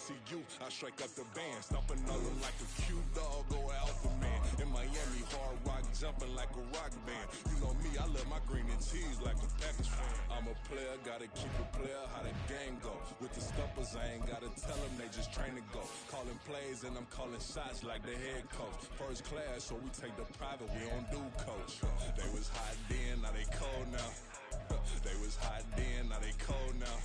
see you, I strike up the band. Stomping on them like a cute dog or alpha man. In Miami, hard rock jumping like a rock band. You know me, I love my green and cheese like a Packers fan. I'm a player, gotta keep it player, how the game go. With the stumpers, I ain't gotta tell them, they just train to go. Calling plays and I'm calling shots like the head coach. First class, so we take the private, we don't do coach. They was hot then, now they cold now. They was hot then, now they cold now.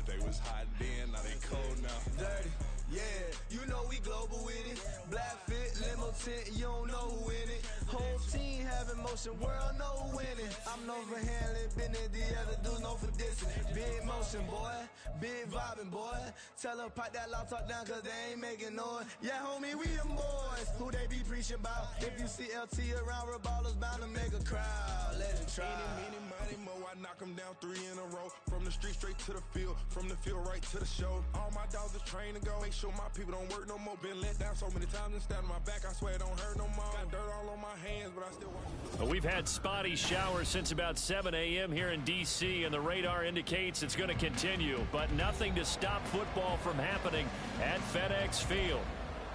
They was hot then, now they cold now. Dirty, yeah, you know we global with it. Black fit, limo tint, you don't know who in it. Whole team having motion, world no winning. I'm known for handling business, the other dudes known for dissing. Big motion, boy, big vibing, boy. Tell her pipe that loud talk down, cause they ain't making noise. Yeah, homie, we them boys, who they be preaching about. If you see LT around, Reballers bound to make a crowd. Let it try. Eeny, meeny, mo, I knock them down 3 in a row. From the street straight to the field, from the field right to the show. All my dogs are trained to go. Make sure my people don't work no more. Been let down so many times and stabbed on my back. I swear it don't hurt no more. Got dirt all on my hands, but I still watch. Well, we've had spotty showers since about 7 a.m. here in D.C., and the radar indicates it's going to continue, but nothing to stop football from happening at FedEx Field.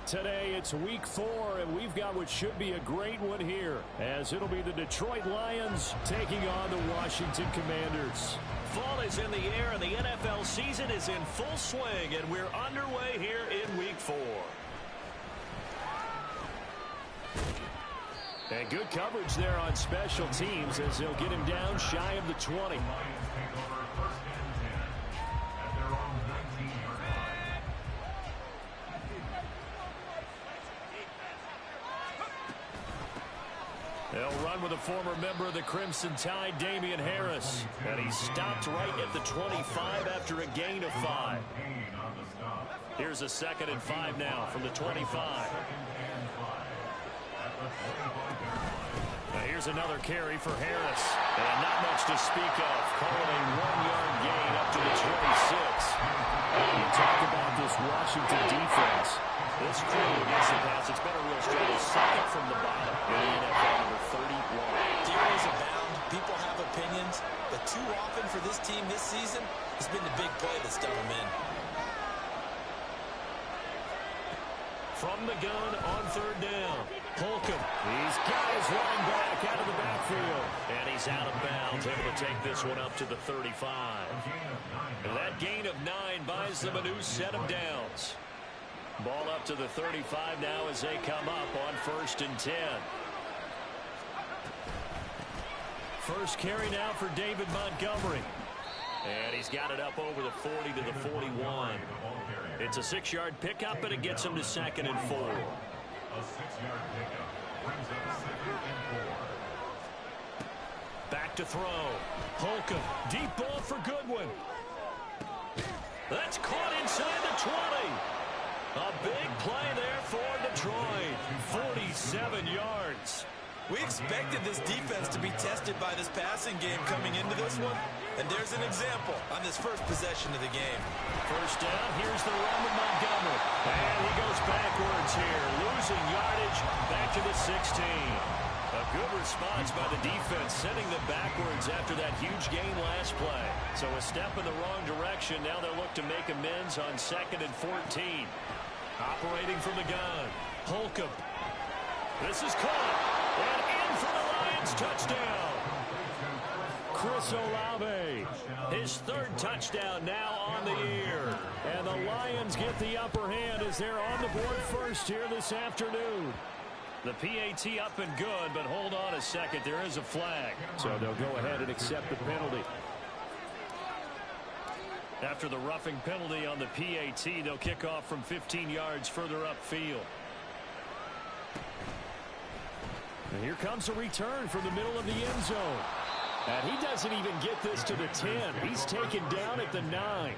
Today, it's week 4, and we've got what should be a great one here, as it'll be the Detroit Lions taking on the Washington Commanders. Fall is in the air, and the NFL season is in full swing, and we're underway here in week 4. And good coverage there on special teams as they'll get him down shy of the 20. They'll run with a former member of the Crimson Tide, Damian Harris. And he stopped right at the 25 after a gain of 5. Here's a 2nd and 5 now from the 25. Now here's another carry for Harris. And not much to speak of. Call it a 1-yard gain up to the 26. You talk about this Washington defense. This crew against the pass, it's been a real struggle. 2nd from the bottom in the NFL, number 31. Theories abound. People have opinions. But too often for this team this season, it's been the big play that's done them in. From the gun on 3rd down. Holcomb. He's got his line back out of the backfield. And he's out of bounds, able to take this one up to the 35. And that gain of 9 buys them a new set of downs. Ball up to the 35 now as they come up on 1st and 10. First carry now for David Montgomery. And he's got it up over the 40 to the 41. It's a 6-yard pickup, and it gets him to 2nd and 4. A 6-yard pickup brings up 2nd and 4. Back to throw. Holcomb. Deep ball for Goodwin. That's caught inside the 20. A big play there for Detroit. 47 yards. We expected this defense to be tested by this passing game coming into this one. And there's an example on this first possession of the game. First down, here's the run with Montgomery. And he goes backwards here, losing yardage back to the 16. A good response by the defense, sending them backwards after that huge gain last play. So a step in the wrong direction. Now they'll look to make amends on 2nd and 14. Operating from the gun. Holcomb. This is caught. And in for the Lions touchdown. Chris Olave. His 3rd touchdown now on the year. And the Lions get the upper hand as they're on the board first here this afternoon. The PAT up and good, but hold on a second. There is a flag. So they'll go ahead and accept the penalty. After the roughing penalty on the PAT, they'll kick off from 15 yards further upfield. And here comes a return from the middle of the end zone. And he doesn't even get this to the 10. He's taken down at the 9.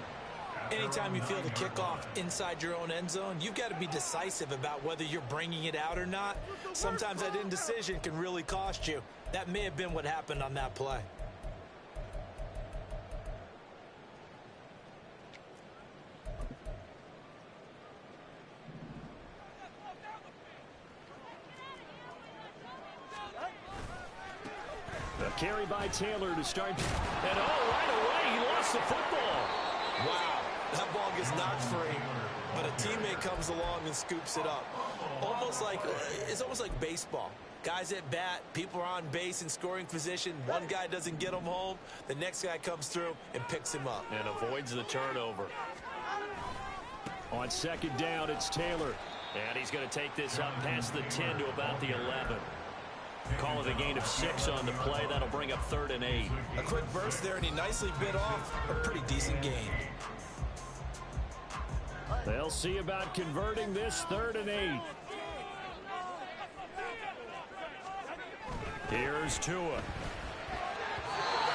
Anytime you feel the kickoff inside your own end zone, you've got to be decisive about whether you're bringing it out or not. Sometimes that indecision can really cost you. That may have been what happened on that play. A carry by Taylor to start. And right away, he lost the football. Wow, that ball gets knocked free, but a teammate comes along and scoops it up. It's almost like baseball. Guys at bat, people are on base in scoring position. One guy doesn't get him home. The next guy comes through and picks him up. And avoids the turnover. On second down, it's Taylor. And he's going to take this up past the 10 to about the 11. Call it a gain of 6 on the play. That'll bring up 3rd and 8. A quick burst there, and he nicely bit off a pretty decent gain. They'll see about converting this 3rd and 8. Here's Tua.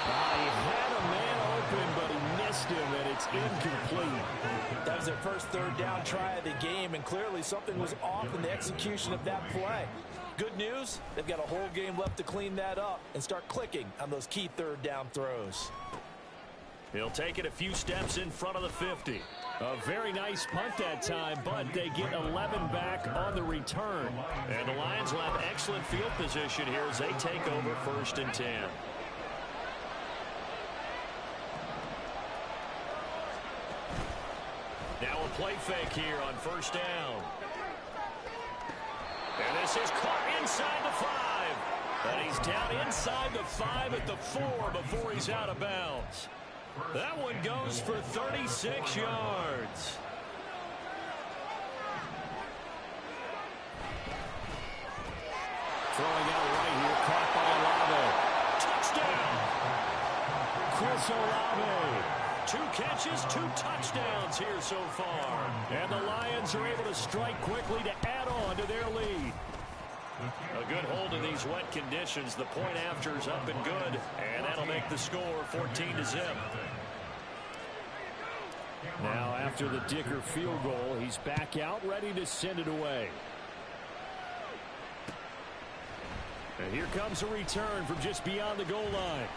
He had a man open, but he missed him, and it's incomplete. That was their first 3rd down try of the game, and clearly something was off in the execution of that play. Good news, they've got a whole game left to clean that up and start clicking on those key 3rd down throws. He'll take it a few steps in front of the 50. A very nice punt that time, but they get 11 back on the return. And the Lions will have excellent field position here as they take over 1st and 10. Now a play fake here on 1st down. And this is caught inside the 5. And he's down inside the 5 at the 4 before he's out of bounds. That one goes for 36 yards. Throwing out right here, caught by Olave. Touchdown! Chris Olave. 2 catches, 2 touchdowns here so far. And the Lions are able to strike quickly to add on to their lead. A good hold in these wet conditions. The point after's up and good, and that'll make the score 14-0. Now after the Dicker field goal, he's back out ready to send it away. And here comes a return from just beyond the goal line.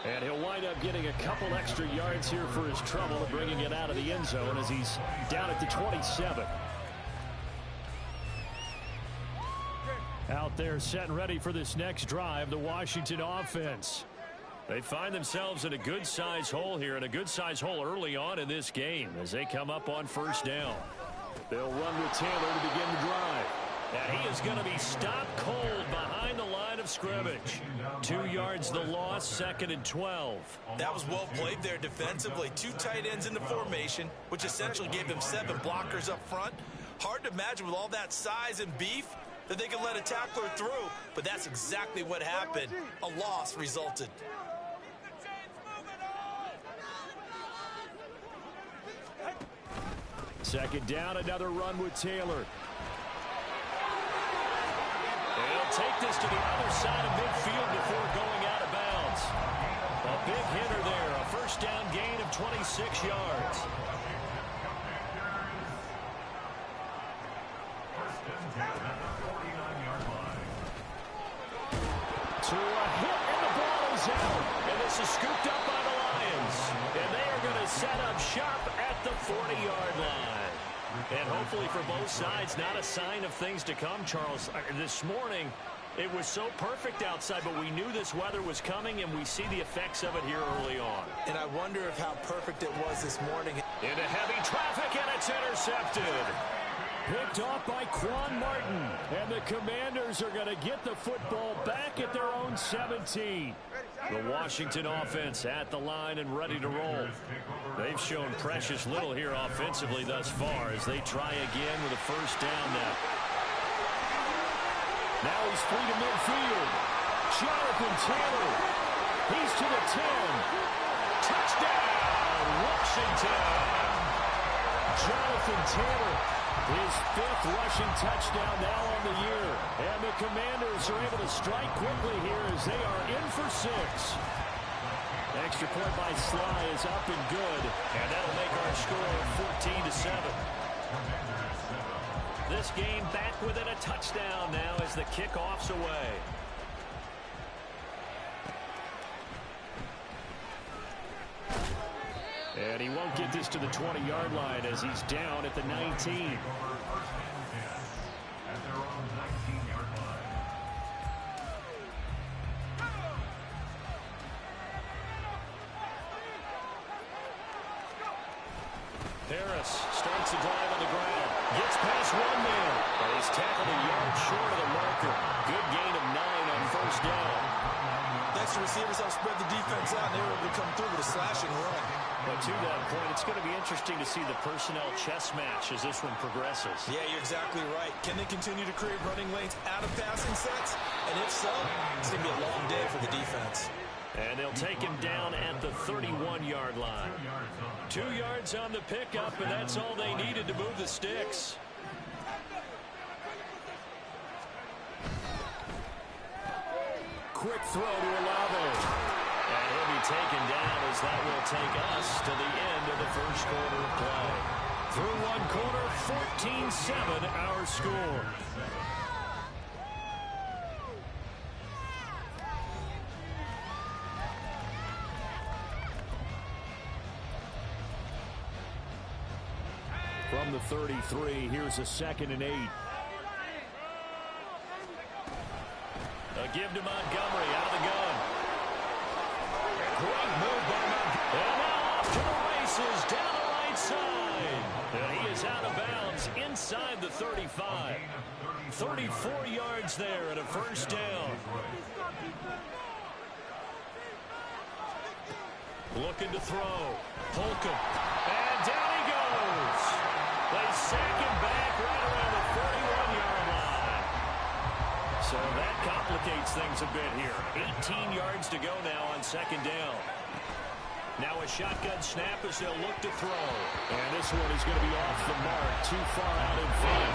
And he'll wind up getting a couple extra yards here for his trouble and bringing it out of the end zone as he's down at the 27. Out there set and ready for this next drive, the Washington offense. They find themselves in a good-size hole here, and a good-size hole early on in this game as they come up on 1st down. They'll run with Taylor to begin the drive. And he is going to be stopped cold behind the line of scrimmage. 2 yards the loss, 2nd and 12. That was well played there defensively. 2 tight ends in the formation, which essentially gave them 7 blockers up front. Hard to imagine with all that size and beef that they could let a tackler through, but that's exactly what happened. A loss resulted. Second down, another run with Taylor. They'll take this to the other side of midfield before going out of bounds. A big hitter there, a 1st down gain of 26 yards. To a hit, and the ball is out. And this is scooped up by the Lions. And they are going to set up shop at the 40-yard line. And hopefully for both sides, not a sign of things to come, Charles. This morning, it was so perfect outside, but we knew this weather was coming, and we see the effects of it here early on. And I wonder if how perfect it was this morning. Into heavy traffic, and it's intercepted. Picked off by Quan Martin. And the Commanders are going to get the football back at their own 17. The Washington offense at the line and ready to roll. They've shown precious little here offensively thus far as they try again with a 1st down now. Now he's free to midfield. Jonathan Taylor. He's to the 10. Touchdown, Washington. Jonathan Taylor, his 5th rushing touchdown now on the year. And the Commanders are able to strike quickly here as they are in for 6. Extra point by Sly is up and good. And that'll make our score 14-7. This game back within a touchdown now as the kickoff's away. And he won't get this to the 20-yard line as he's down at the 19. Harris starts the drive on the ground. Gets past one man. And he's tackled a yard short of the marker. Good gain of 9 on first down. Thanks to receivers help spread the defense out, and they were able to come through with a slashing run. But to that point, it's going to be interesting to see the personnel chess match as this one progresses. Yeah, you're exactly right. Can they continue to create running lanes out of passing sets? And if so, it's going to be a long day for the defense. And they'll take him down at the 31-yard line. 2 yards on the pickup, and that's all they needed to move the sticks. Quick throw to Olave. And he'll be taken down as that will take us to the end of the first quarter of play. Through one quarter, 14-7 our score. From the 33, here's a 2nd and 8. A give to Montgomery out of the gun. Great move by Montgomery. And now off to the races down the right side. And he is out of bounds inside the 35. 34 yards there and a first down. Looking to throw. Holcomb. And down he goes. They sack him back right around the 41-yard line. So that complicates things a bit here. 18 yards to go now on 2nd down. Now a shotgun snap as they'll look to throw. And this one is going to be off the mark, too far out in front.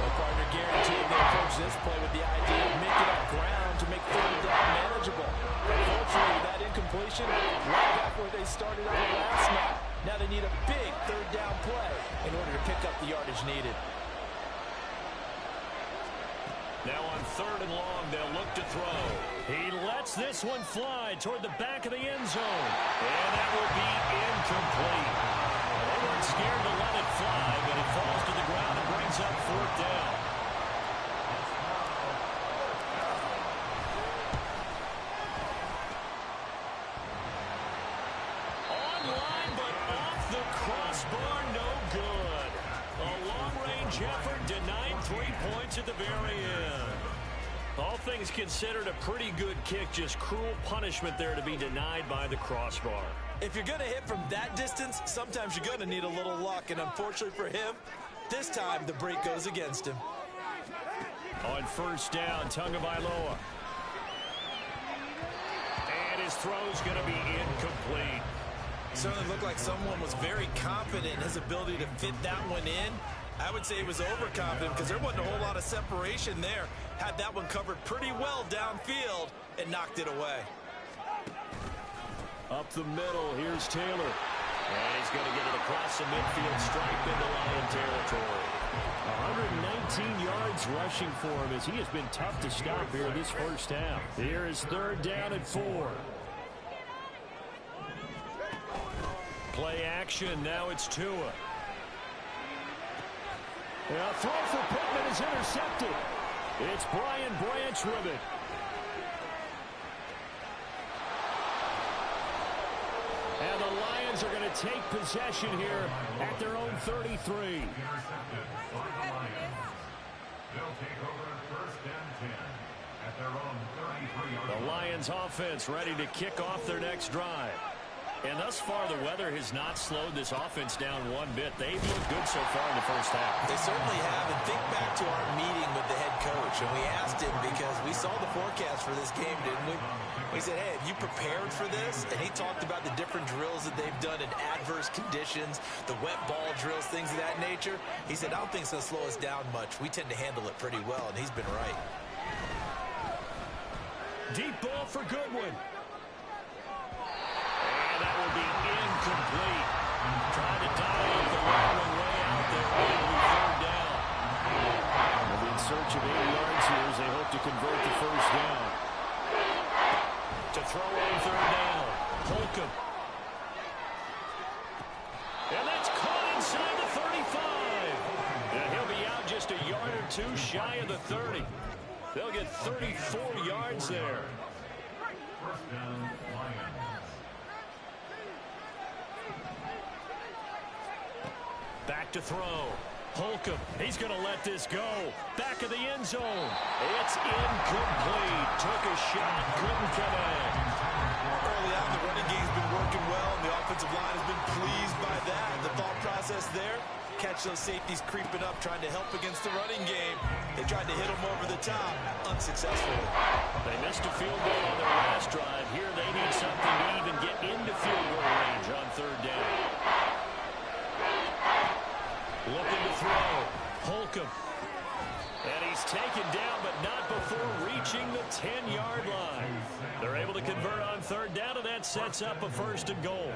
Well, partner, guaranteed they approach this play with the idea of making up ground to make 3rd down manageable. Unfortunately, with that incompletion, right back where they started on the last snap. Now they need a big 3rd down play in order to pick up the yardage needed. Now on 3rd and long, they'll look to throw. He lets this one fly toward the back of the end zone. And that will be incomplete. They weren't scared to let it fly, but it falls to the ground and brings up 4th down. Online, but off the crossbar, no good. A long-range effort denied 3 points at the very end. All things considered, a pretty good kick, just cruel punishment there to be denied by the crossbar. If you're going to hit from that distance, sometimes you're going to need a little luck, and unfortunately for him, this time the break goes against him. On 1st down, Tagovailoa. And his throw's going to be incomplete. Certainly looked like someone was very confident in his ability to fit that one in. I would say he was overconfident because there wasn't a whole lot of separation there. Had that one covered pretty well downfield and knocked it away. Up the middle, here's Taylor. And he's going to get it across the midfield stripe into Lion territory. 119 yards rushing for him as he has been tough to stop here this first half. Here is 3rd down and 4. Play action, now it's Tua. A throw for Pittman is intercepted. It's Brian Branch with it. And the Lions are going to take possession here at their own 33. They'll take over 1st and 10 at their own 33-yard line. The Lions offense ready to kick off their next drive. And thus far, the weather has not slowed this offense down one bit. They've looked good so far in the first half. They certainly have. And think back to our meeting with the head coach. And we asked him because we saw the forecast for this game, didn't we? We said, hey, have you prepared for this? And he talked about the different drills that they've done in adverse conditions, the wet ball drills, things of that nature. He said, I don't think it's going to slow us down much. We tend to handle it pretty well, and he's been right. Deep ball for Goodwin. And that will be incomplete. Trying to dominate the long way out there. It'll be 3rd down. They'll be in search of 80 yards here as they hope to convert the first down. To throw on 3rd down. Holcomb. And that's caught inside the 35. And he'll be out just a yard or two shy of the 30. They'll get 34 yards there. 1st down, Lions. to throw. Holcomb, he's going to let this go. Back of the end zone. It's incomplete. Took a shot, couldn't connect. Early on, the running game's been working well, and the offensive line has been pleased by that. The thought process there, catch those safeties creeping up, trying to help against the running game. They tried to hit them over the top, unsuccessfully. They missed a field goal on their last drive. Here they need something to even get into field goal range on third down. Looking to throw. Holcomb. And he's taken down, but not before reaching the 10-yard line. They're able to convert on third down, and that sets up a 1st and goal.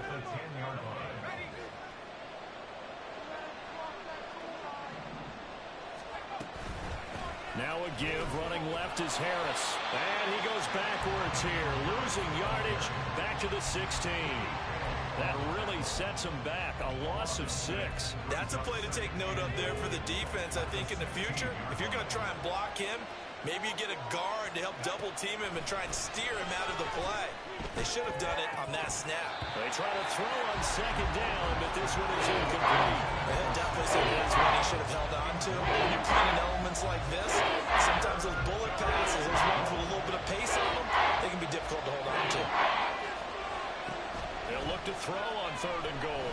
Now a give, running left is Harris. And he goes backwards here, losing yardage back to the 16. That really sets him back, a loss of 6. That's a play to take note of there for the defense, I think, in the future. If you're going to try and block him, maybe you get a guard to help double team him and try and steer him out of the play. They should have done it on that snap. They try to throw on 2nd down, but this one is incomplete. Definitely said that's what he should have held on to. When you're playing elements like this, sometimes those bullet passes, those ones with a little bit of pace on them, they can be difficult to hold on to. They'll look to throw on 3rd and goal.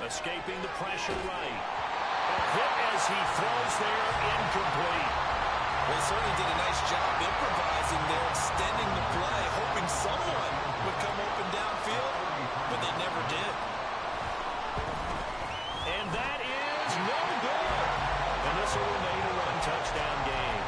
Escaping the pressure right. A hit as he throws there, incomplete. Well, he certainly did a nice job improvising there, extending the play, hoping someone would come open downfield, but they never did. And that is no good. And this will remain a one-touchdown game.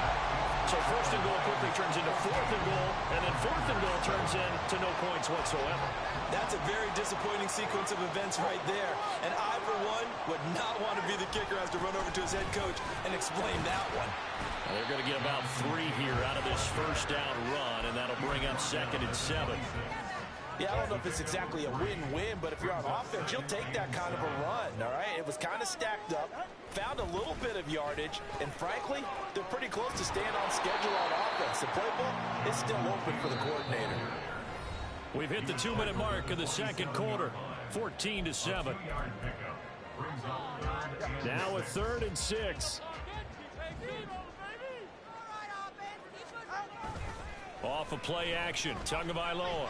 So 1st and goal quickly turns into 4th and goal, and then 4th and goal turns into no points whatsoever. That's a very disappointing sequence of events right there. And I, for one, would not want to be the kicker who has to run over to his head coach and explain that one. Well, they're going to get about 3 here out of this 1st down run, and that'll bring up 2nd and 7. Yeah, I don't know if it's exactly a win-win, but if you're on offense, you'll take that kind of a run, all right? It was kind of stacked up, found a little bit of yardage, and frankly, they're pretty close to staying on schedule on offense. The playbook is still open for the coordinator. We've hit the 2-minute mark of the 2nd quarter, 14-7. Now a 3rd and 6. Off of play action, Tagovailoa.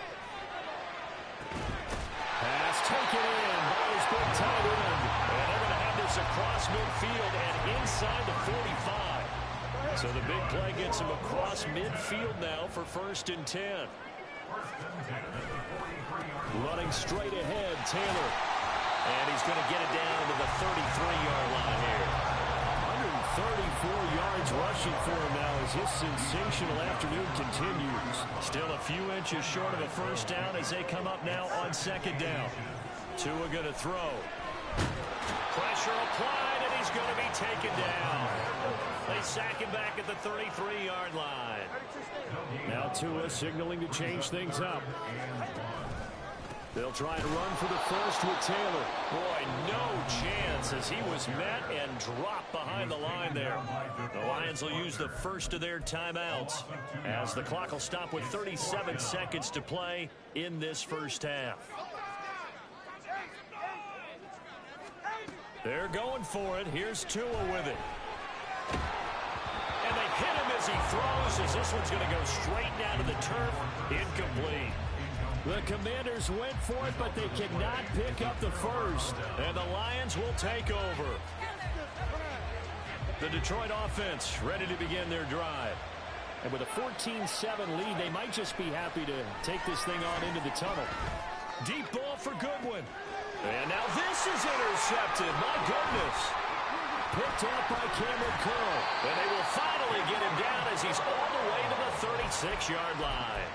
Pass taken in by his big tight end. And they're going to have this across midfield and inside the 45. So the big play gets him across midfield now for 1st and 10. Running straight ahead, Taylor. And he's going to get it down to the 33-yard line here. 134 yards rushing for him now as his sensational afternoon continues. Still a few inches short of a 1st down as they come up now on 2nd down. Tua going to throw. Pressure applied, and he's going to be taken down. They sack him back at the 33-yard line. Now Tua signaling to change things up. They'll try and run for the 1st with Taylor. Boy, no chance as he was met and dropped behind the line there. The Lions will use the 1st of their timeouts as the clock will stop with 37 seconds to play in this 1st half. They're going for it. Here's Tua with it. And they hit him as he throws as this one's going to go straight down to the turf. Incomplete. The Commanders went for it, but they cannot pick up the 1st. And the Lions will take over. The Detroit offense ready to begin their drive. And with a 14-7 lead, they might just be happy to take this thing on into the tunnel. Deep ball for Goodwin. And now this is intercepted. My goodness. Picked up by Cameron Curl. And they will finally get him down as he's all the way to the 36-yard line.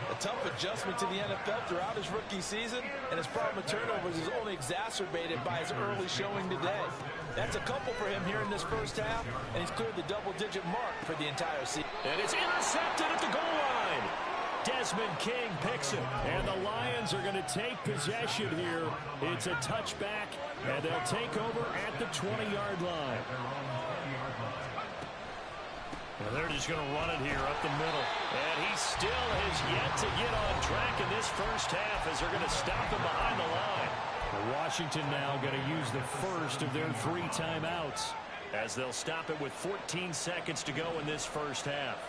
A tough adjustment to the NFL throughout his rookie season, and his problem with turnovers is only exacerbated by his early showing today. That's a couple for him here in this 1st half, and he's cleared the double-digit mark for the entire season. And it's intercepted at the goal line. Desmond King picks it, and the Lions are going to take possession here. It's a touchback, and they'll take over at the 20-yard line. And they're just going to run it here up the middle. And he still has yet to get on track in this 1st half as they're going to stop him behind the line. Washington now going to use the first of their 3 timeouts as they'll stop it with 14 seconds to go in this first half.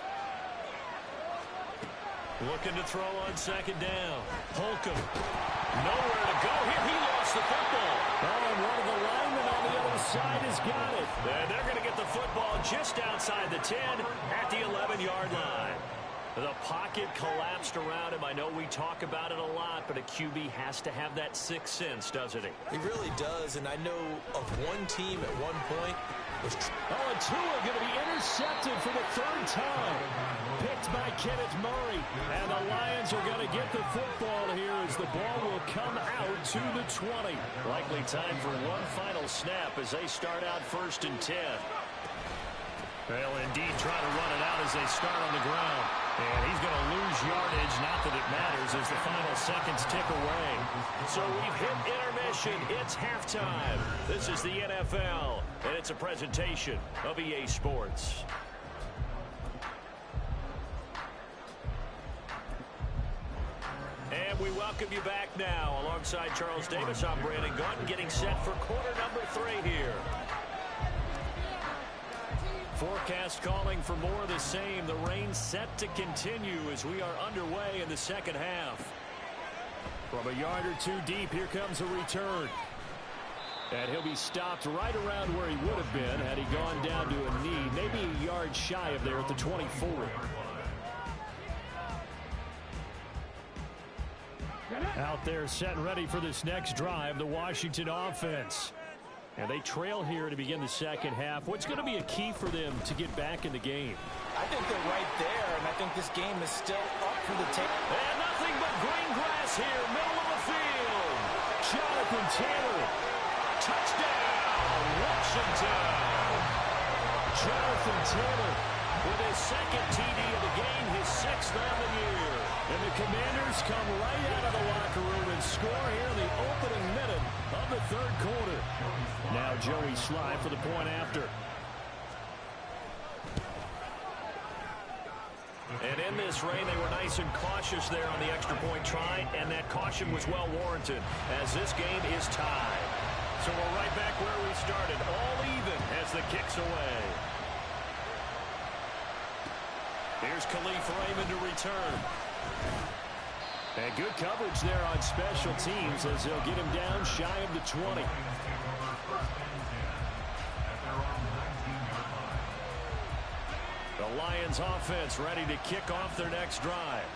Looking to throw on second down. Holcomb. Nowhere to go here. He lost the football. Oh, and one of the linemen on the other side has got it. And they're going to get the football just outside the 10 at the 11-yard line. The pocket collapsed around him. I know we talk about it a lot, but a QB has to have that sixth sense, doesn't he? He really does, and I know of one team at one point was... Oh, and Tua going to be intercepted for the 3rd time. Picked by Kenneth Murray. And the Lions are going to get the football here as the ball will come out to the 20. Likely time for one final snap as they start out 1st and 10. They'll indeed try to run it out as they start on the ground. And he's going to lose yardage, not that it matters, as the final seconds tick away. So we've hit intermission. It's halftime. This is the NFL, and it's a presentation of EA Sports. And we welcome you back now. Alongside Charles Davis, I'm Brandon Gaudin, getting set for quarter number 3 here. Forecast calling for more of the same. The rain set to continue as we are underway in the second half. From a yard or 2 deep, here comes a return. And he'll be stopped right around where he would have been had he gone down to a knee, maybe a yard shy of there at the 24. Out there set and ready for this next drive, the Washington offense. And they trail here to begin the second half. What's going to be a key for them to get back in the game? I think they're right there, and I think this game is still up for the take. And nothing but green grass here, middle of the field. Jonathan Taylor. Touchdown, Washington. Jonathan Taylor with his 2nd TD of the game, his 6th on the year. And the Commanders come right out of the locker room and score here in the opening minute of the 3rd quarter. Now Joey Slye for the point after. And in this rain, they were nice and cautious there on the extra point try, and that caution was well warranted as this game is tied. So we're right back where we started, all even as the kick's away. Here's Khalif Raymond to return. And good coverage there on special teams as they'll get him down shy of the 20. The Lions offense ready to kick off their next drive.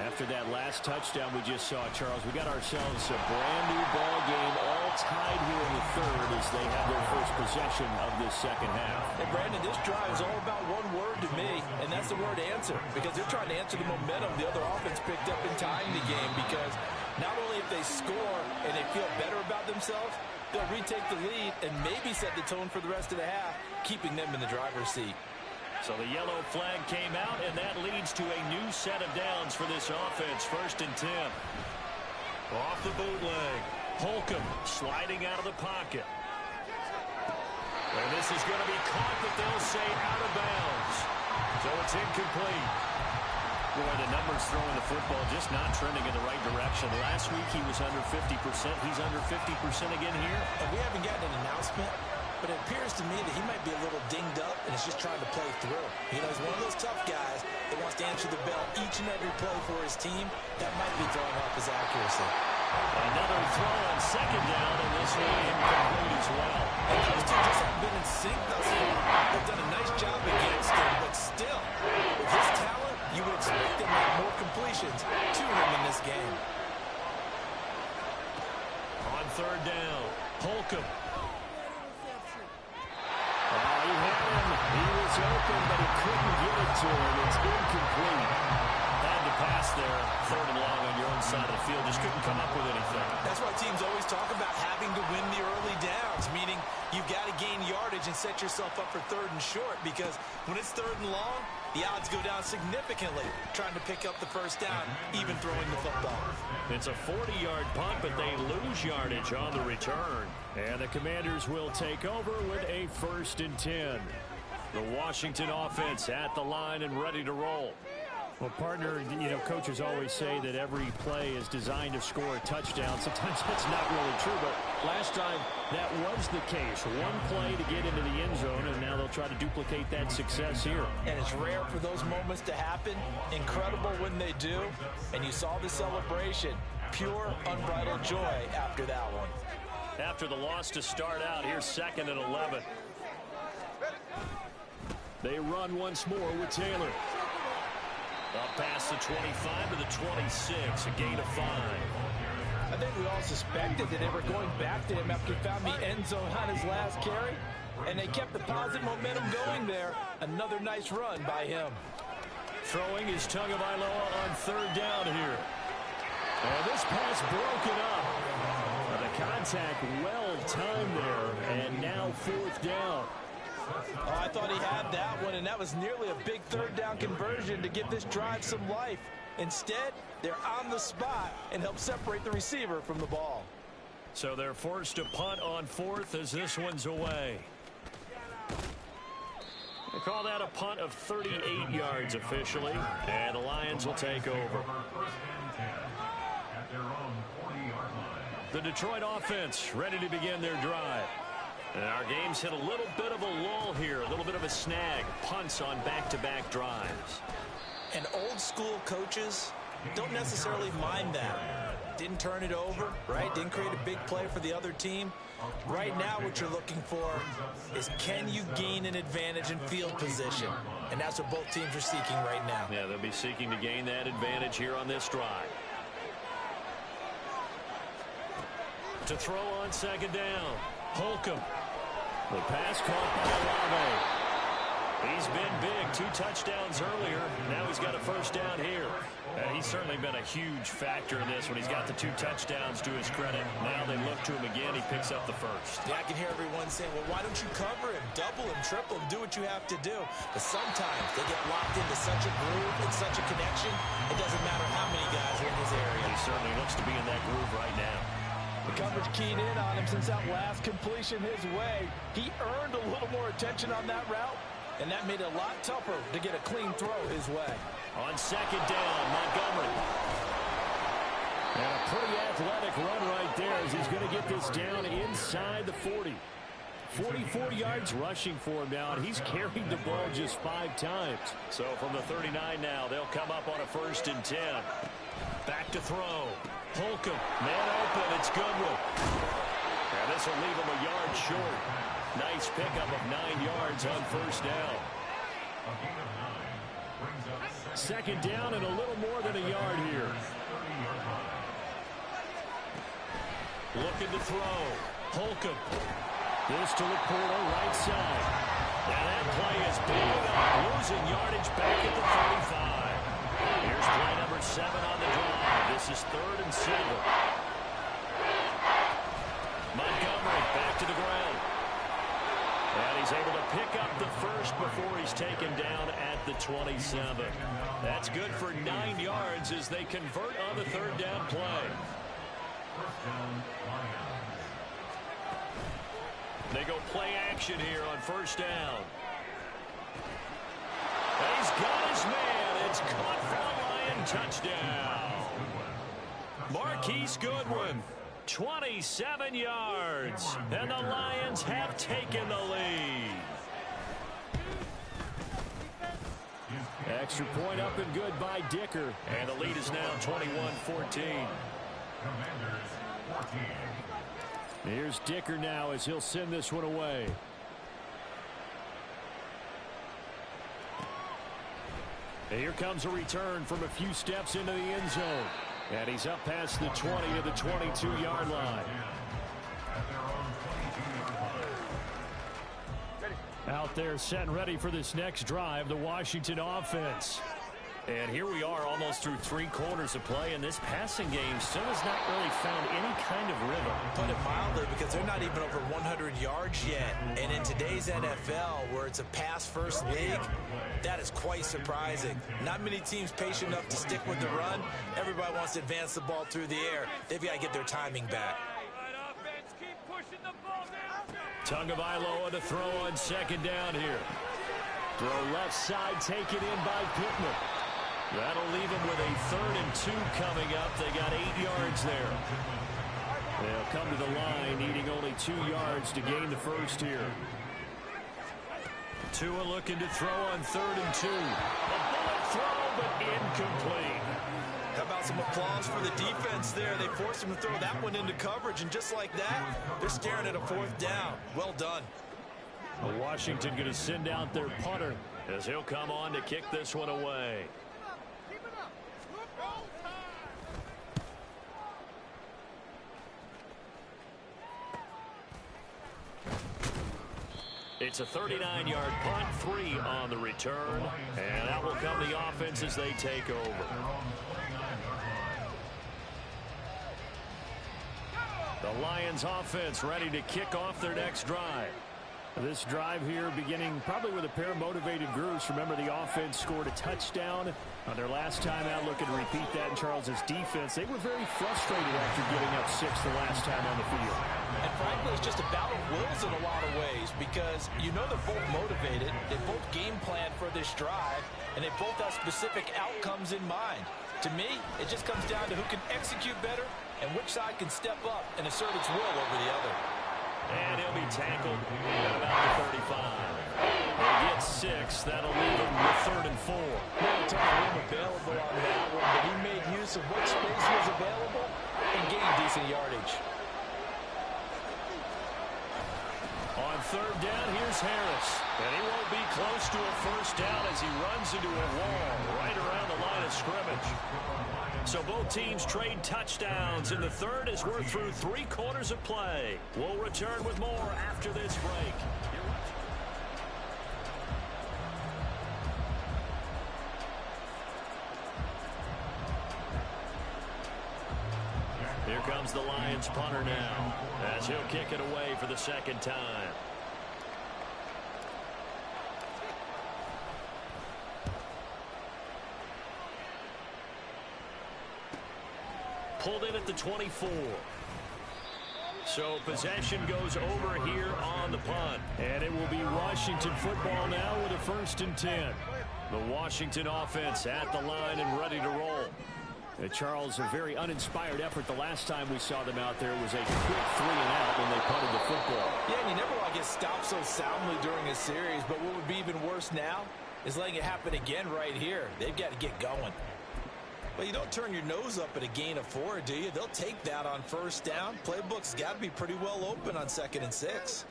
After that last touchdown we just saw, Charles, we got ourselves a brand new ball game, all tied here in the 3rd as they have their first possession of this second half. And Brandon, this drive is all about one word to me, and that's the word answer, because they're trying to answer the momentum the other offense picked up in tying the game, because not only if they score and they feel better about themselves, they'll retake the lead and maybe set the tone for the rest of the half, keeping them in the driver's seat. So the yellow flag came out, and that leads to a new set of downs for this offense. 1st and 10. Off the bootleg. Holcomb sliding out of the pocket. And this is going to be caught, but they'll say out of bounds. So it's incomplete. Boy, the numbers throwing the football just not trending in the right direction. Last week he was under 50%. He's under 50% again here. And we haven't gotten an announcement, but it appears to me that he might be a little dinged up and is just trying to play through. You know, he's one of those tough guys that wants to answer the bell each and every play for his team. That might be throwing off his accuracy. Another throw on second down, and this one incomplete as well. And those two just haven't been in sync thus far. They've done a nice job against him, but still, with his talent, you would expect them to have more completions to him in this game. On 3rd down, Holcomb. He had him. He was open, but he couldn't get it to him. It's incomplete. Had to pass there. 3rd and long on your own side of the field. Just couldn't come up with anything. That's why teams always talk about having to win the early downs, meaning you've got to gain yardage and set yourself up for 3rd and short, because when it's 3rd and long, the odds go down significantly trying to pick up the first down, even throwing the football. It's a 40-yard punt, but they lose yardage on the return. And the Commanders will take over with a 1st and 10. The Washington offense at the line and ready to roll. Well, partner, coaches always say that every play is designed to score a touchdown. Sometimes that's not really true, but last time that was the case. One play to get into the end zone, and now they'll try to duplicate that success here. And it's rare for those moments to happen. Incredible when they do. And you saw the celebration. Pure, unbridled joy after that one. After the loss to start out, here's 2nd and 11. They run once more with Taylor. Up past the 25 to the 26, a gain of 5. I think we all suspected that they were going back to him after he found the end zone on his last carry, and they kept the positive momentum going there. Another nice run by him. Throwing is Tagovailoa on 3rd down here. And this pass broken up. The contact well timed there, and now 4th down. Oh, I thought he had that one, and that was nearly a big 3rd down conversion to give this drive some life. Instead, they're on the spot and help separate the receiver from the ball. So they're forced to punt on 4th as this one's away. They call that a punt of 38 yards officially, and the Lions will take over. The Detroit offense ready to begin their drive. And our game's hit a little bit of a lull here, a little bit of a snag. Punts on back-to-back drives. And old-school coaches don't necessarily mind that. Didn't turn it over, right? Didn't create a big play for the other team. Right now what you're looking for is, can you gain an advantage in field position? And that's what both teams are seeking right now. Yeah, they'll be seeking to gain that advantage here on this drive. To throw on 2nd down, Holcomb. The pass caught by Olave. He's been big, 2 touchdowns earlier. Now he's got a 1st down here. And he's certainly been a huge factor in this when he's got the 2 touchdowns to his credit. Now they look to him again. He picks up the 1st. Yeah, I can hear everyone saying, well, why don't you cover him, double him, triple him, do what you have to do. But sometimes they get locked into such a groove and such a connection, it doesn't matter how many guys are in his area. He certainly looks to be in that groove right now. The coverage keyed in on him since that last completion his way. He earned a little more attention on that route, and that made it a lot tougher to get a clean throw his way. On 2nd down, Montgomery. And a pretty athletic run right there as he's going to get this down inside the 40. 44 yards rushing for him now, and he's carried the ball just 5 times. So from the 39 now, they'll come up on a 1st and 10. Back to throw. Holcomb, man open, it's Goodwin. And this will leave him a yard short. Nice pickup of 9 yards on 1st down. 2nd down and a little more than a yard here. Looking to throw. Holcomb. This to Laporta, right side. And that play is big up, losing yardage back at the 35. Here's play number 7 on the drive. This is 3rd and 7. Montgomery back to the ground. And he's able to pick up the 1st before he's taken down at the 27. That's good for 9 yards as they convert on the 3rd down play. They go play action here on 1st down. And he's got his man. It's caught for a Lion touchdown. Marquise Goodwin, 27 yards. And the Lions have taken the lead. Extra point up and good by Dicker. And the lead is now 21-14. Here's Dicker now as he'll send this one away. Here comes a return from a few steps into the end zone. And he's up past the 20 to the 22-yard line. Out there set and ready for this next drive, the Washington offense. And here we are almost through 3 quarters of play, and this passing game still has not really found any kind of rhythm. Put it mildly, because they're not even over 100 yards yet. And in today's NFL, where it's a pass-first league, that is quite surprising. Not many teams patient enough to stick with the run. Everybody wants to advance the ball through the air. They've got to get their timing back. Tagovailoa to throw on 2nd down here. Throw left side, taken in by Pittman. That'll leave them with a 3rd and 2 coming up. They got 8 yards there. They'll come to the line, needing only 2 yards to gain the first here. Tua looking to throw on 3rd and 2. A bullet throw, but incomplete. How about some applause for the defense there? They forced him to throw that one into coverage, and just like that, they're staring at a 4th down. Well done. Washington going to send out their punter as he'll come on to kick this one away. It's a 39-yard punt, 3 on the return, and out will come the offense as they take over. The Lions offense ready to kick off their next drive. This drive here beginning probably with a pair of motivated groups. Remember, the offense scored a touchdown on their last time out, looking to repeat that in Charles's defense. They were very frustrated after giving up 6 the last time on the field. And frankly, it's just a battle of wills in a lot of ways, because you know they're both motivated, they both game plan for this drive, and they both have specific outcomes in mind. To me, it just comes down to who can execute better and which side can step up and assert its will over the other. And he'll be tackled at about the 35. They get 6. That'll leave him with 3rd and 4. Not a ton of room available on that one, but he made use of what space was available and gained decent yardage. On 3rd down, here's Harris. And he won't be close to a 1st down as he runs into a wall right around the line of scrimmage. So both teams trade touchdowns in the 3rd as we're through 3 quarters of play. We'll return with more after this break. Here comes the Lions punter now as he'll kick it away for the 2nd time. Pulled in at the 24. So possession goes over here on the punt. And it will be Washington football now with a 1st and 10. The Washington offense at the line and ready to roll. Charles, a very uninspired effort the last time we saw them out there was a quick 3 and out when they punted the football. Yeah, and you never want to get stopped so soundly during a series, but what would be even worse now is letting it happen again right here. They've got to get going. Well, you don't turn your nose up at a gain of 4, do you? They'll take that on 1st down. Playbook's got to be pretty well open on 2nd and 6.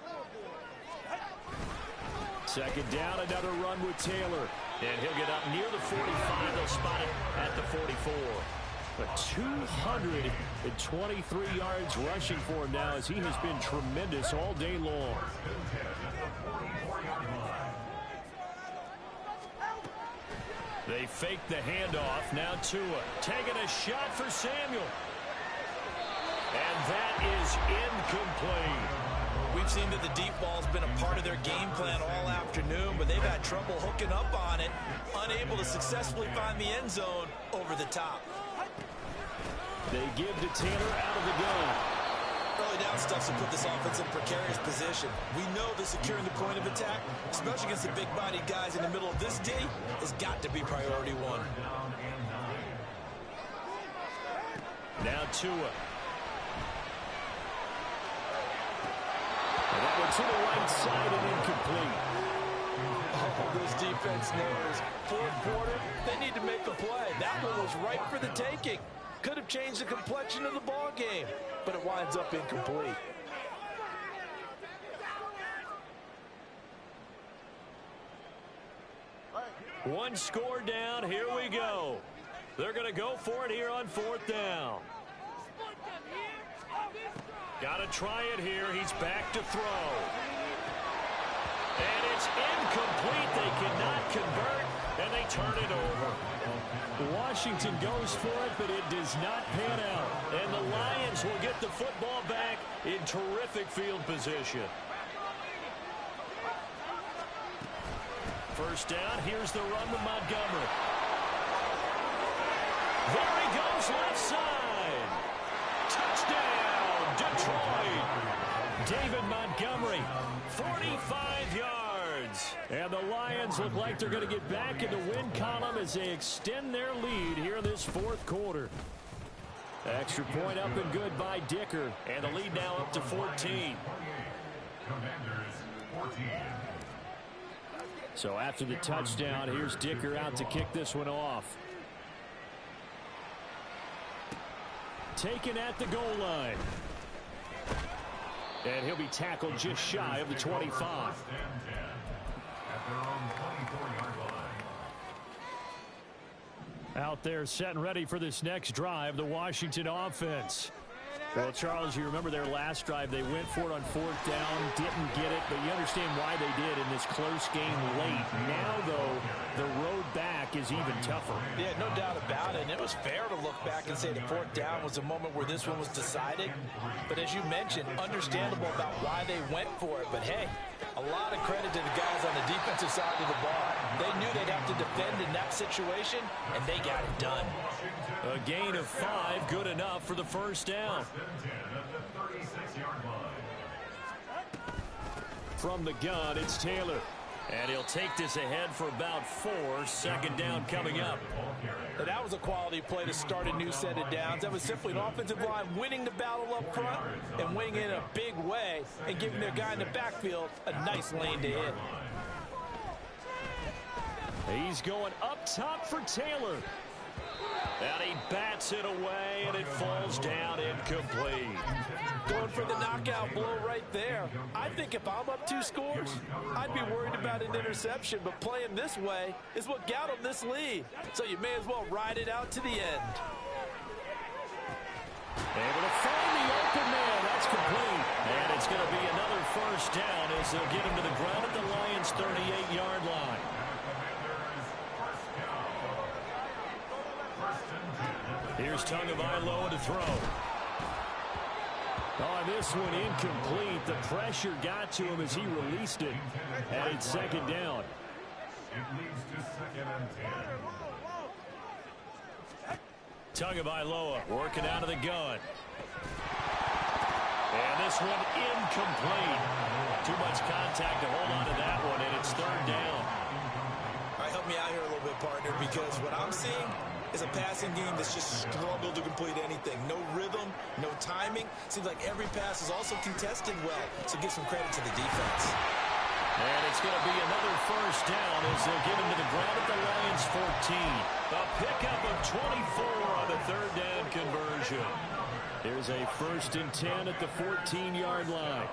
2nd down, another run with Taylor. And he'll get up near the 45. They'll spot it at the 44. But 223 yards rushing for him now as he has been tremendous all day long. They fake the handoff. Now Tua taking a shot for Samuel. And that is incomplete. We've seen that the deep ball's been a part of their game plan all afternoon, but they've had trouble hooking up on it, unable to successfully find the end zone over the top. They give to Taylor out of the gun. Early down stuff to put this offense in a precarious position. We know that securing the point of attack, especially against the big-bodied guys in the middle of this D, has got to be priority 1. Now Tua. And that one to the right side and incomplete. Oh, this defense knows. 4th quarter, they need to make a play. That one was right for the taking. Could have changed the complexion of the ball game, but it winds up incomplete. One score down. Here we go. They're going to go for it here on 4th down. Got to try it here. He's back to throw. And it's incomplete. They cannot convert, and they turn it over. Washington goes for it, but it does not pan out. And the Lions will get the football back in terrific field position. 1st down. Here's the run with Montgomery. There he goes left side. Touchdown, Detroit. David Montgomery, 45 yards. yards. And the Lions look like they're going to get back in the win column as they extend their lead here in this fourth quarter. Extra point up and good by Dicker. And the lead now up to 14. Commanders 14. So after the touchdown, here's Dicker out to kick this one off. Taken at the goal line. And he'll be tackled just shy of the 25. At their own 24-yard line. Out there set and ready for this next drive, the Washington offense. Well, Charles, you remember their last drive. They went for it on fourth down, didn't get it, but you understand why they did in this close game late. Now, though, the road back is even tougher. Yeah, no doubt about it. And it was fair to look back and say the fourth down was a moment where this one was decided. But as you mentioned, understandable about why they went for it. But, hey, a lot of credit to the guys on the defensive side of the ball. They knew they'd have to defend in that situation, and they got it done. A gain of 5, good enough for the first down. From the gun, it's Taylor. And he'll take this ahead for about 4. Second down coming up. And that was a quality play to start a new set of downs. That was simply an offensive line winning the battle up front and winning it in a big way and giving their guy in the backfield a nice lane to hit. He's going up top for Taylor. And he bats it away, and it falls down incomplete. Going for the knockout blow right there. I think if I'm up 2 scores, I'd be worried about an interception, but playing this way is what got them this lead. So you may as well ride it out to the end. Able to find the open man. That's complete. And it's going to be another first down as they'll get him to the ground at the Lions' 38-yard line. Here's Tagovailoa to throw. On this one, incomplete. The pressure got to him as he released it. And it's second down. It leads to 2nd and 10. Tagovailoa working out of the gun. And this one incomplete. Too much contact to hold on to that one, and it's third down. All right, help me out here a little bit, partner, because what I'm seeing is a passing game that's just struggled to complete anything. No rhythm, no timing. Seems like every pass is also contested well, so give some credit to the defense. And it's going to be another first down as they'll get him to the ground at the Lions' 14. A pickup of 24 on the third down conversion. There's a 1st and 10 at the 14-yard line.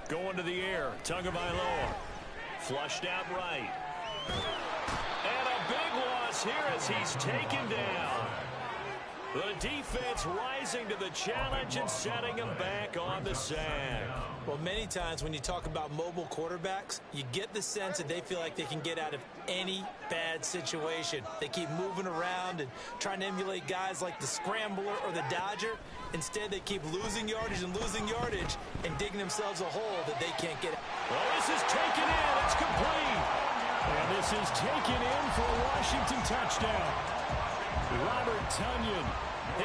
Going to the air, Tagovailoa. Flushed out right. And a big loss here as he's taken down. The defense rising to the challenge and setting him back on the sack. Well, many times when you talk about mobile quarterbacks, you get the sense that they feel like they can get out of any bad situation. They keep moving around and trying to emulate guys like the Scrambler or the Dodger. Instead, they keep losing yardage and digging themselves a hole that they can't get out. Well, this is taken in. It's complete. And this is taken in for a Washington touchdown. Robert Tonyan,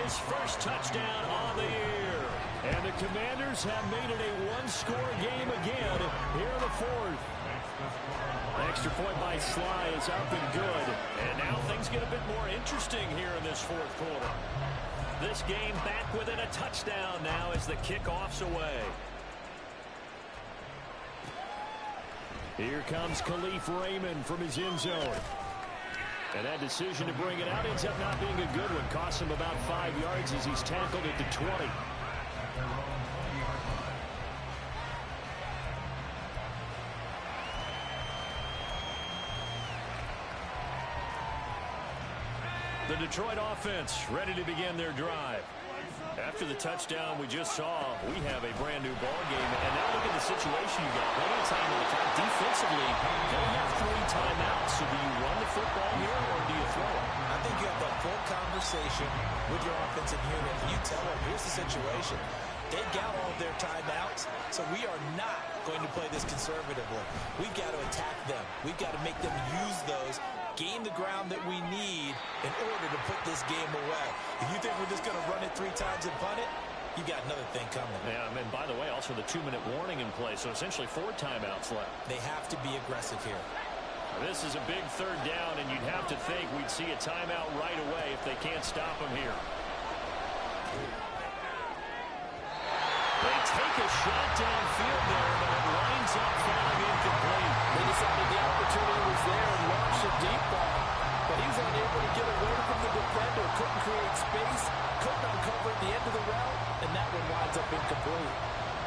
his first touchdown on the year. And the Commanders have made it a one-score game again here in the fourth. Extra point by Sly is up and good. And now things get a bit more interesting here in this fourth quarter. This game back within a touchdown now as the kickoff's away. Here comes Khalif Raymond from his end zone. And that decision to bring it out ends up not being a good one. Costs him about 5 yards as he's tackled at the 20. The Detroit offense ready to begin their drive. After the touchdown we just saw, we have a brand new ball game. And now look at the situation you got. Plenty of time on the clock. Defensively, they have 3 timeouts. So do you run the football here or do you throw it? I think you have that full conversation with your offensive unit. You tell them, here's the situation. They got all of their timeouts, so we are not going to play this conservatively. We've got to attack them. We've got to make them use those, gain the ground that we need in order to put this game away. If you think we're just going to run it 3 times and punt it, you got another thing coming. Yeah, and by the way, also the 2-minute warning in place, so essentially 4 timeouts left. They have to be aggressive here. This is a big 3rd down, and you'd have to think we'd see a timeout right away if they can't stop him here. They take a shot downfield there, but it winds up falling incomplete. They decided the opportunity was there and launched a deep ball, but he was unable to get away from the defender, couldn't create space, couldn't uncover at the end of the route, and that one winds up incomplete.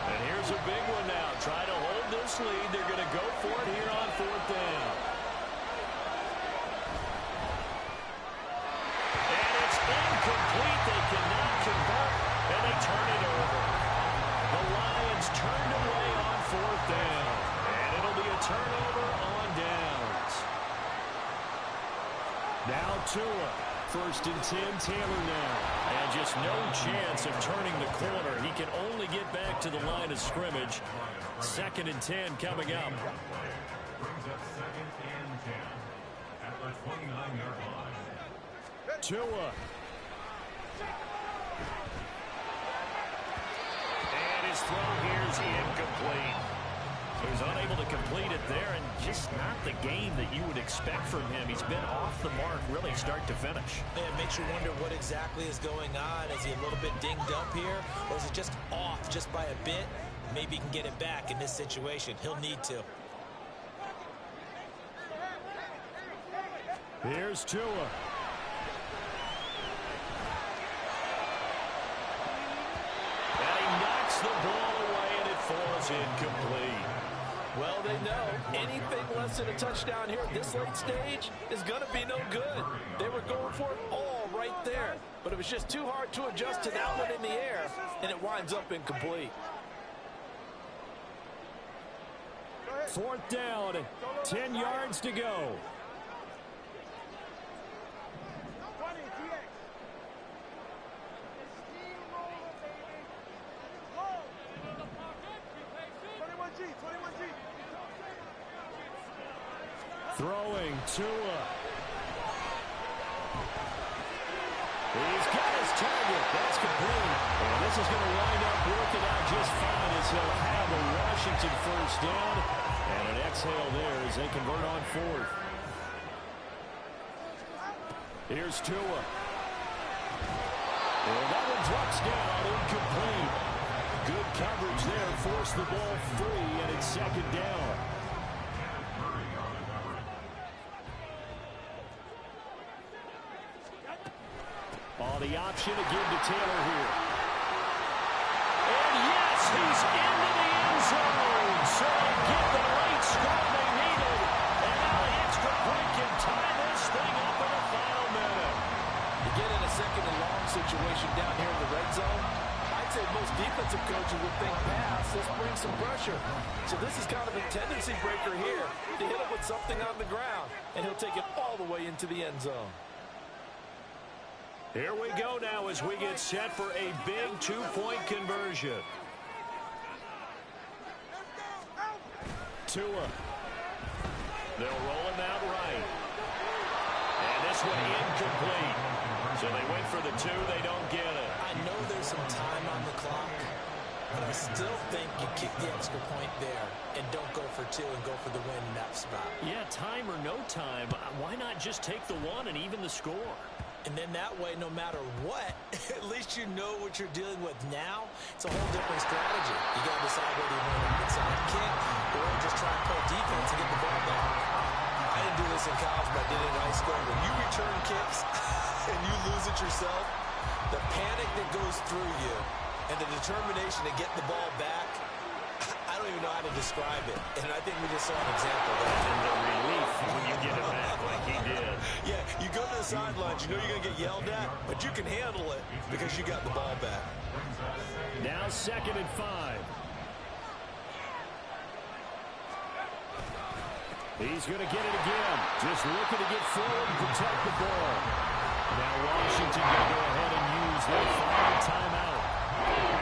And here's a big one now. Try to hold this lead. They're going to go for it here on 4th down. And it's incomplete. They cannot convert, and they turn it over. The Lions turned away on 4th down, and it'll be a turnover on downs. Now Tua, 1st and 10, Taylor now. And just no chance of turning the corner. He can only get back to the line of scrimmage. 2nd and 10 coming up. Brings up 2nd and 10 at the 29-yard line. Tua. And his throw here's incomplete. He was unable to complete it there, and just not the game that you would expect from him. He's been off the mark really start to finish. It makes you wonder what exactly is going on. Is he a little bit dinged up here, or is it just off just by a bit? Maybe he can get it back in this situation. He'll need to. Here's Tua. And he knocks the ball away, and it falls incomplete. Well, they know anything less than a touchdown here at this late stage is going to be no good. They were going for it all right there, but it was just too hard to adjust to that one in the air, and it winds up incomplete. 4th down, 10 yards to go. Throwing Tua. He's got his target. That's complete. And this is going to wind up working out just fine as he'll have a Washington 1st down. And an exhale there as they convert on 4th. Here's Tua. And that one drops down, incomplete. Good coverage there, forced the ball free, and it's 2nd down. The option again to Taylor here. And yes, he's into the end zone. So they get the late score they needed. And now the extra point can tie this thing up in the final minute. You get in a 2nd and long situation down here in the red zone. I'd say most defensive coaches would think pass. Let's bring some pressure. So this is kind of a tendency breaker here to hit him with something on the ground. And he'll take it all the way into the end zone. Here we go now as we get set for a big 2-point conversion. Tua. They'll roll him out right. And this one incomplete. So they went for the 2. They don't get it. I know there's some time on the clock, but I still think you kick the extra point there and don't go for 2 and go for the win in that spot. Yeah, time or no time. Why not just take the 1 and even the score? And then that way, no matter what, at least you know what you're dealing with now. It's a whole different strategy. You got to decide whether you want an onside kick or just try and play defense and get the ball back. I didn't do this in college, but I did it in high school. When you return kicks and you lose it yourself, the panic that goes through you and the determination to get the ball back, I don't even know how to describe it. And I think we just saw an example of that. And the relief when you get it back like he did. Yeah, you go to the sidelines, you know you're going to get yelled at, but you can handle it because you got the ball back. Now 2nd and 5. He's going to get it again. Just looking to get forward and protect the ball. Now Washington going to go ahead and use their final timeout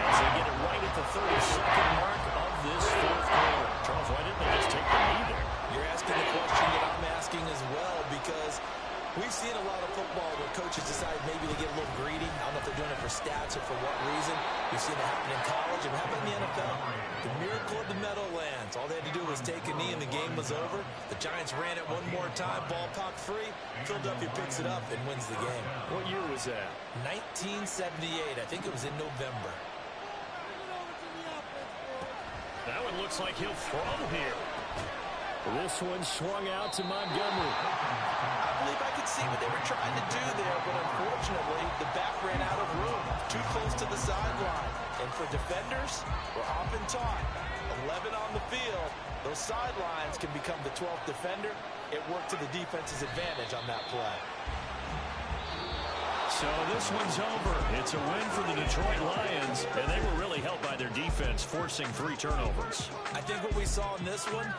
as they get it right at the 32nd mark of this 4th quarter. Charles, why didn't they just take the lead there? You're asking the question that I'm asking as well, because we've seen a lot of football where coaches decide maybe to get a little greedy. I don't know if they're doing it for stats or for what reason. We've seen a The miracle of the Meadowlands. All they had to do was take a knee and the game was over. The Giants ran it one more time, ball popped free. Philadelphia picks it up and wins the game. What year was that? 1978. I think it was in November. That one looks like he'll throw here. This one swung out to Montgomery. I believe I could see what they were trying to do there, but unfortunately, the back ran out of room, too close to the sideline. And for defenders, we're often taught, 11 on the field, those sidelines can become the 12th defender. It worked to the defense's advantage on that play. So this one's over. It's a win for the Detroit Lions, and they were really helped by their defense, forcing 3 turnovers. I think what we saw in this one,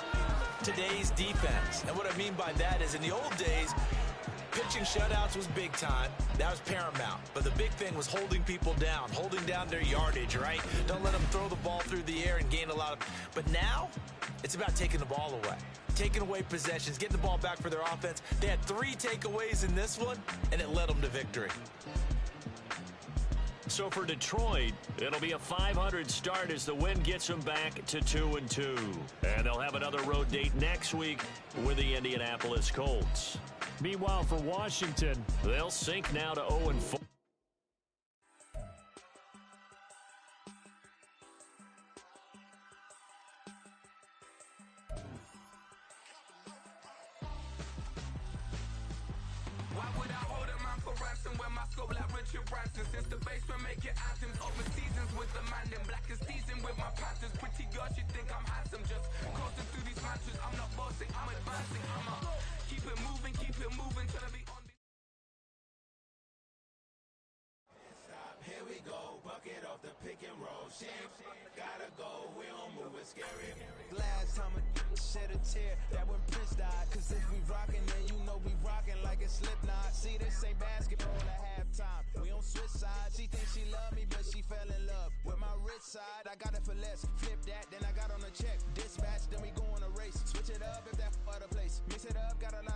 today's defense. And what I mean by that is in the old days, pitching shutouts was big time. That was paramount. But the big thing was holding people down, holding down their yardage, right? Don't let them throw the ball through the air and gain a lot of... But now, it's about taking the ball away. Taking away possessions, getting the ball back for their offense. They had 3 takeaways in this one, and it led them to victory. So for Detroit, it'll be a .500 start as the win gets them back to 2-2. And they'll have another road date next week with the Indianapolis Colts. Meanwhile, for Washington, they'll sink now to 0-4. Why would I hold a man for ransom when my scope like Richard Branson? Since the basement making anthems over seasons with the man in black is seasoned with my Panthers. Pretty girl, she think I'm handsome. Just coasting through these matches. I'm not bossing, I'm advancing. Keep it moving, trying to be on. Here we go, bucket off the pick and roll. Shit, gotta go, we don't move it scary. Last time a shed a tear, that when Prince died. Cause if we rockin', then you know we rockin' like a Slipknot. See, this ain't basketball at halftime. We on switch sides. She thinks she love me, but she fell in love with my rich side. I got it for less. Flip that, then I got on a check. Dispatch, then we go on a race. Switch it up if that other place. Mix it up, got a lot of